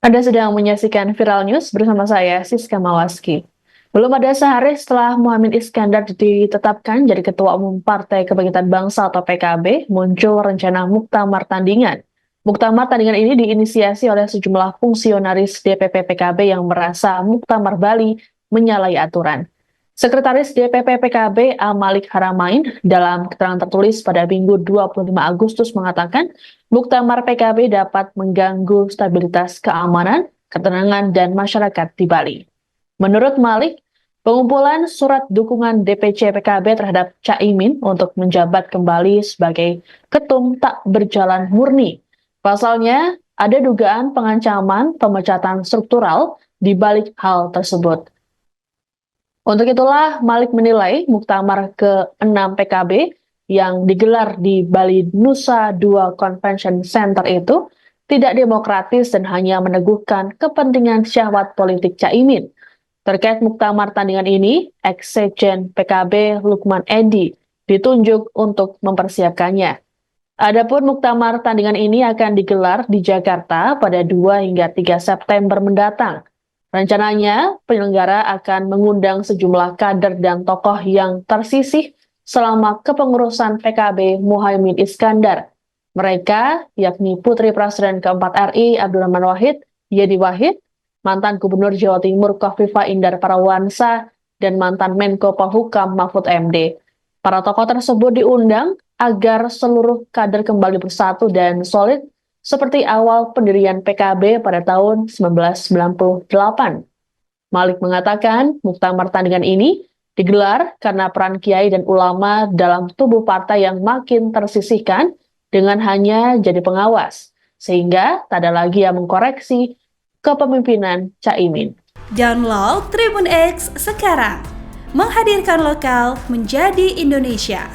Anda sedang menyaksikan Viral News bersama saya, Siska Mawaski. Belum ada sehari setelah Muhaimin Iskandar ditetapkan jadi Ketua Umum Partai Kebangkitan Bangsa atau PKB, muncul rencana muktamar tandingan. Muktamar tandingan ini diinisiasi oleh sejumlah fungsionaris DPP PKB yang merasa muktamar Bali menyalahi aturan. Sekretaris DPP PKB Malik Haramain dalam keterangan tertulis pada Minggu 25 Agustus mengatakan muktamar PKB dapat mengganggu stabilitas keamanan, ketenangan, dan masyarakat di Bali. Menurut Malik, pengumpulan surat dukungan DPC PKB terhadap Caimin untuk menjabat kembali sebagai ketum tak berjalan murni. Pasalnya, ada dugaan pengancaman pemecatan struktural di balik hal tersebut. Untuk itulah Malik menilai muktamar ke-6 PKB yang digelar di Bali Nusa Dua Convention Center itu tidak demokratis dan hanya meneguhkan kepentingan syahwat politik Caimin. Terkait muktamar tandingan ini, ex-sekjen PKB Lukman Edi ditunjuk untuk mempersiapkannya. Adapun muktamar tandingan ini akan digelar di Jakarta pada 2 hingga 3 September mendatang. Rencananya, penyelenggara akan mengundang sejumlah kader dan tokoh yang tersisih selama kepengurusan PKB Muhaimin Iskandar. Mereka yakni Putri Presiden keempat RI Abdurrahman Wahid, Yedi Wahid, mantan Gubernur Jawa Timur Kofifa Indar Parawansa, dan mantan Menko Polhukam Mahfud MD. Para tokoh tersebut diundang agar seluruh kader kembali bersatu dan solid seperti awal pendirian PKB pada tahun 1998. Malik mengatakan muktamar tandingan ini digelar karena peran kiai dan ulama dalam tubuh partai yang makin tersisihkan dengan hanya jadi pengawas, sehingga tak ada lagi yang mengkoreksi kepemimpinan Caimin. Download Tribun X sekarang, menghadirkan lokal menjadi Indonesia.